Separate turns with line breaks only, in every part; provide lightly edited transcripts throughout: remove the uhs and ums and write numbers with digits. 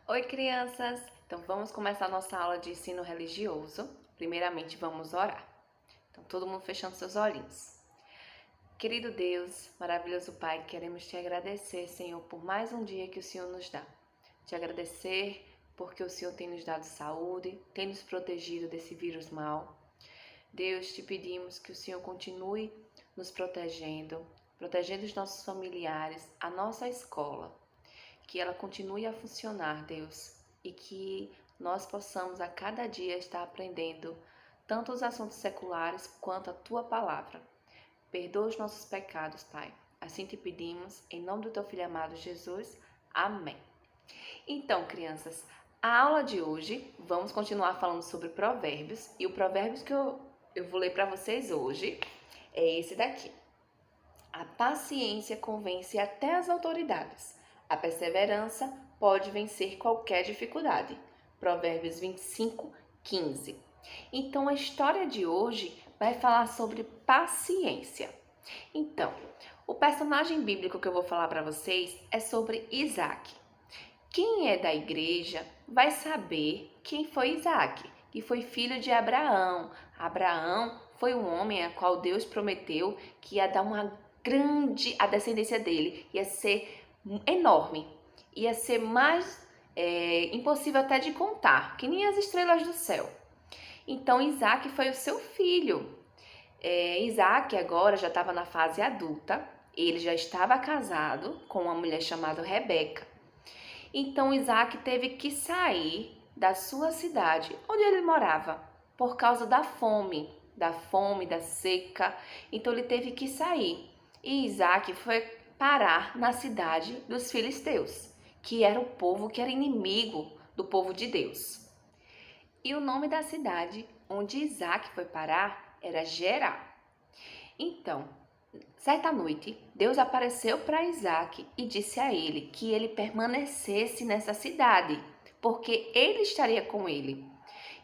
Oi, crianças! Então, vamos começar a nossa aula de ensino religioso. Primeiramente, vamos orar. Então, todo mundo fechando seus olhinhos. Querido Deus, maravilhoso Pai, queremos te agradecer, Senhor, por mais um dia que o Senhor nos dá. Te agradecer porque o Senhor tem nos dado saúde, tem nos protegido desse vírus mal. Deus, te pedimos que o Senhor continue nos protegendo, protegendo os nossos familiares, a nossa escola. Que ela continue a funcionar, Deus, e que nós possamos a cada dia estar aprendendo tanto os assuntos seculares quanto a tua palavra. Perdoa os nossos pecados, Pai. Assim te pedimos, em nome do teu filho amado Jesus. Amém. Então, crianças, a aula de hoje vamos continuar falando sobre provérbios e o provérbio que eu vou ler para vocês hoje é esse daqui. A paciência convence até as autoridades. A perseverança pode vencer qualquer dificuldade. Provérbios 25, 15. Então, a história de hoje vai falar sobre paciência. Então, o personagem bíblico que eu vou falar para vocês é sobre Isaac. Quem é da igreja vai saber quem foi Isaac, que foi filho de Abraão. Abraão foi um homem a qual Deus prometeu que ia dar a descendência dele ia ser enorme, ia ser mais impossível até de contar, que nem as estrelas do céu. Então Isaac foi o seu filho. Isaac agora já estava na fase adulta, ele já estava casado com uma mulher chamada Rebeca. Então Isaac teve que sair da sua cidade, onde ele morava, por causa da fome, da seca. Então ele teve que sair. E Isaac foi parar na cidade dos filisteus, que era o povo que era inimigo do povo de Deus. E o nome da cidade onde Isaac foi parar era Gerar. Então, certa noite, Deus apareceu para Isaac e disse a ele que ele permanecesse nessa cidade, porque ele estaria com ele.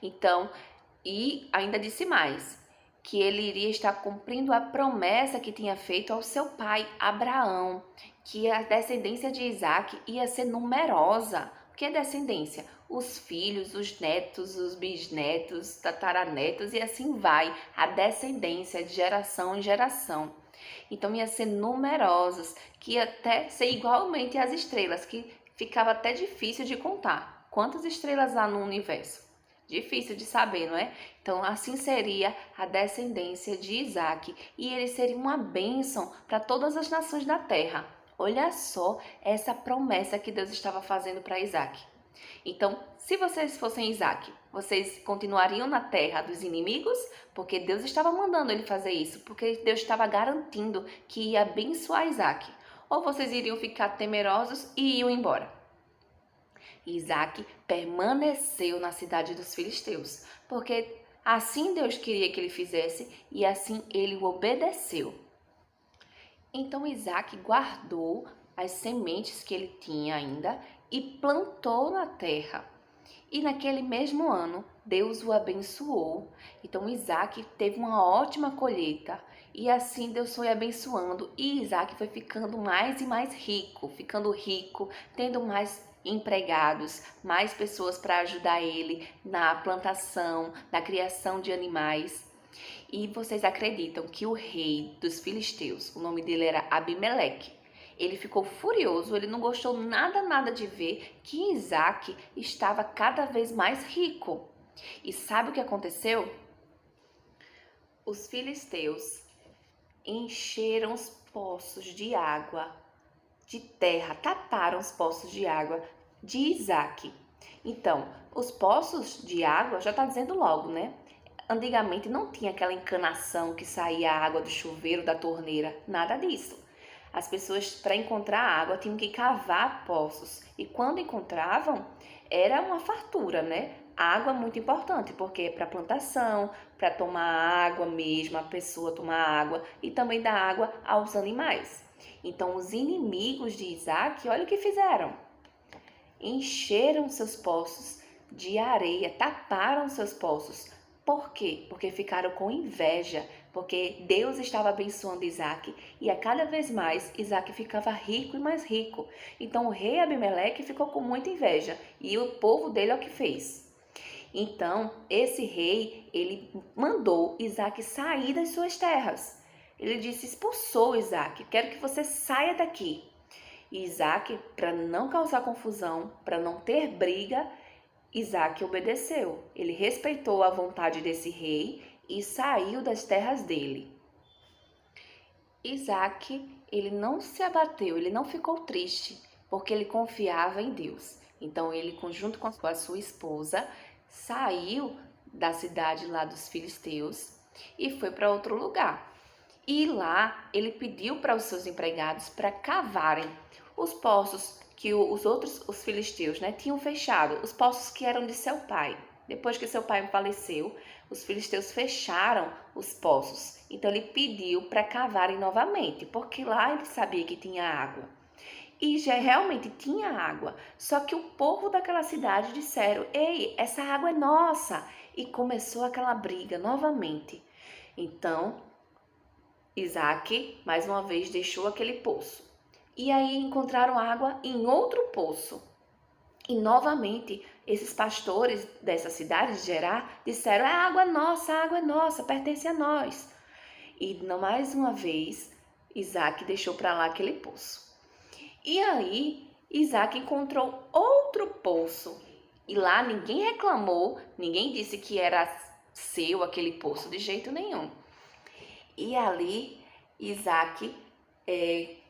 Então, e ainda disse mais, que ele iria estar cumprindo a promessa que tinha feito ao seu pai Abraão, que a descendência de Isaac ia ser numerosa. O que é descendência? Os filhos, os netos, os bisnetos, tataranetos e assim vai, a descendência de geração em geração. Então ia ser numerosos, que ia até ser igualmente às estrelas, que ficava até difícil de contar. Quantas estrelas há no universo? Difícil de saber, não é? Então, assim seria a descendência de Isaac. E ele seria uma bênção para todas as nações da terra. Olha só essa promessa que Deus estava fazendo para Isaac. Então, se vocês fossem Isaac, vocês continuariam na terra dos inimigos? Porque Deus estava mandando ele fazer isso. Porque Deus estava garantindo que ia abençoar Isaac. Ou vocês iriam ficar temerosos e iam embora? Isaac permaneceu na cidade dos filisteus, porque assim Deus queria que ele fizesse e assim ele o obedeceu. Então Isaac guardou as sementes que ele tinha ainda e plantou na terra. E naquele mesmo ano, Deus o abençoou. Então Isaac teve uma ótima colheita e assim Deus foi abençoando e Isaac foi ficando mais e mais rico, tendo mais empregados, mais pessoas para ajudar ele na plantação, na criação de animais. E vocês acreditam que o rei dos filisteus, o nome dele era Abimeleque, ele ficou furioso, ele não gostou nada de ver que Isaac estava cada vez mais rico. E sabe o que aconteceu? Os filisteus encheram os poços de água, de terra, taparam os poços de água de Isaac. Então, os poços de água, já está dizendo logo, né? Antigamente não tinha aquela encanação que saía a água do chuveiro, da torneira, nada disso. As pessoas, para encontrar água, tinham que cavar poços. E quando encontravam, era uma fartura, né? Água é muito importante, porque é para plantação, para tomar água mesmo, a pessoa tomar água e também dar água aos animais. Então, os inimigos de Isaac, olha o que fizeram. Encheram seus poços de areia, taparam seus poços, Por quê? Porque ficaram com inveja, porque Deus estava abençoando Isaac e a cada vez mais Isaac ficava rico e mais rico. Então o rei Abimeleque ficou com muita inveja e o povo dele é o que fez. Então esse rei, ele mandou Isaac sair das suas terras. Ele disse, expulsou Isaac, quero que você saia daqui. E Isaac, para não causar confusão, para não ter briga, Isaac obedeceu. Ele respeitou a vontade desse rei e saiu das terras dele. Isaac, ele não se abateu, ele não ficou triste, porque ele confiava em Deus. Então ele, junto com a sua esposa, saiu da cidade lá dos filisteus e foi para outro lugar. E lá ele pediu para os seus empregados para cavarem os poços que os filisteus, tinham fechado, os poços que eram de seu pai. Depois que seu pai faleceu, os filisteus fecharam os poços. Então ele pediu para cavarem novamente, porque lá ele sabia que tinha água. E já realmente tinha água, só que o povo daquela cidade disseram, ei, essa água é nossa. E começou aquela briga novamente. Então Isaac, mais uma vez, deixou aquele poço. E aí encontraram água em outro poço. E novamente, esses pastores dessa cidade de Gerar disseram, a água é nossa, pertence a nós. E mais uma vez, Isaac deixou para lá aquele poço. E aí, Isaac encontrou outro poço. E lá ninguém reclamou, ninguém disse que era seu aquele poço de jeito nenhum. E ali, Isaac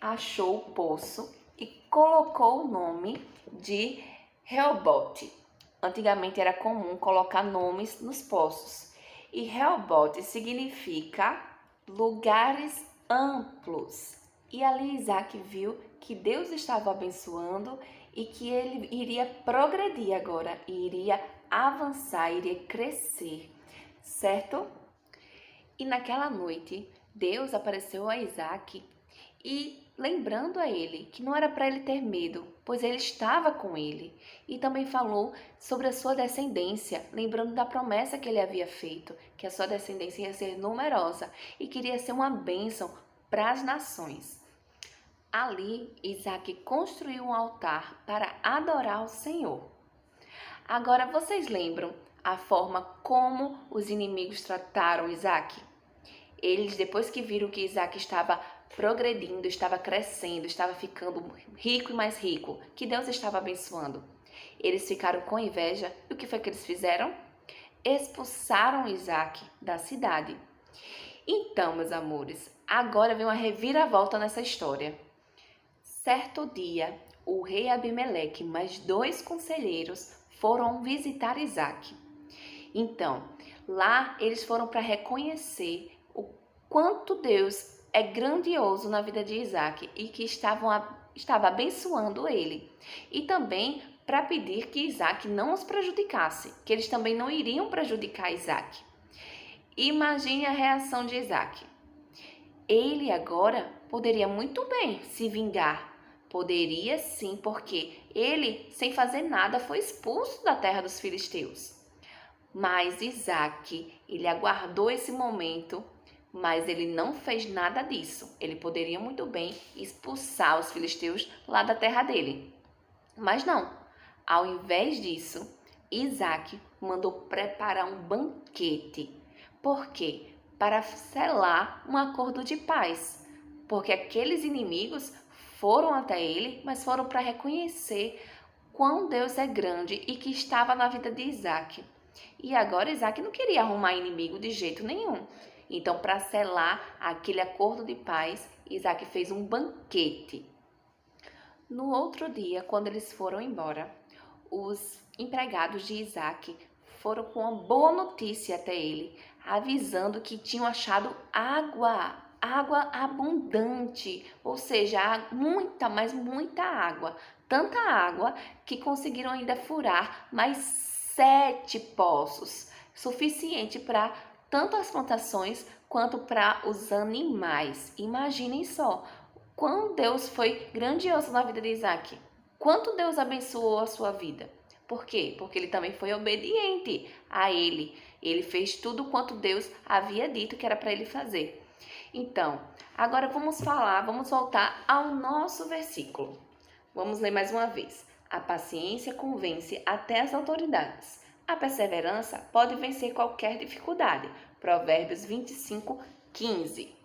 achou o poço e colocou o nome de Reobote. Antigamente era comum colocar nomes nos poços. E Reobote significa lugares amplos. E ali Isaac viu que Deus estava abençoando e que ele iria progredir agora, iria avançar, iria crescer, certo? E naquela noite, Deus apareceu a Isaac e lembrando a ele que não era para ele ter medo, pois ele estava com ele. E também falou sobre a sua descendência, lembrando da promessa que ele havia feito, que a sua descendência ia ser numerosa e queria ser uma bênção para as nações. Ali, Isaac construiu um altar para adorar o Senhor. Agora, vocês lembram a forma como os inimigos trataram Isaac? Eles, depois que viram que Isaac estava progredindo, estava crescendo, estava ficando rico e mais rico, que Deus estava abençoando, eles ficaram com inveja. E o que foi que eles fizeram? Expulsaram Isaac da cidade. Então, meus amores, agora vem uma reviravolta nessa história. Certo dia, o rei Abimeleque mais 2 conselheiros foram visitar Isaac. Então, lá eles foram para reconhecer o quanto Deus é grandioso na vida de Isaac e que estava abençoando ele. E também para pedir que Isaac não os prejudicasse, que eles também não iriam prejudicar Isaac. Imagine a reação de Isaac. Ele agora poderia muito bem se vingar. Poderia sim, porque ele, sem fazer nada, foi expulso da terra dos filisteus. Mas Isaac, ele aguardou esse momento, mas ele não fez nada disso. Ele poderia muito bem expulsar os filisteus lá da terra dele. Mas não. Ao invés disso, Isaac mandou preparar um banquete. Por quê? Para selar um acordo de paz. Porque aqueles inimigos foram até ele, mas foram para reconhecer quão Deus é grande e que estava na vida de Isaac. E agora Isaac não queria arrumar inimigo de jeito nenhum. Então, para selar aquele acordo de paz, Isaac fez um banquete. No outro dia, quando eles foram embora, os empregados de Isaac foram com uma boa notícia até ele, avisando que tinham achado água abundante, ou seja, muita, mas muita água. Tanta água que conseguiram ainda furar mais 7 poços, suficiente para tanto as plantações quanto para os animais. Imaginem só, quão Deus foi grandioso na vida de Isaac. Quanto Deus abençoou a sua vida. Por quê? Porque ele também foi obediente a ele. Ele fez tudo quanto Deus havia dito que era para ele fazer. Então, agora vamos voltar ao nosso versículo. Vamos ler mais uma vez. A paciência convence até as autoridades. A perseverança pode vencer qualquer dificuldade. Provérbios 25, 15.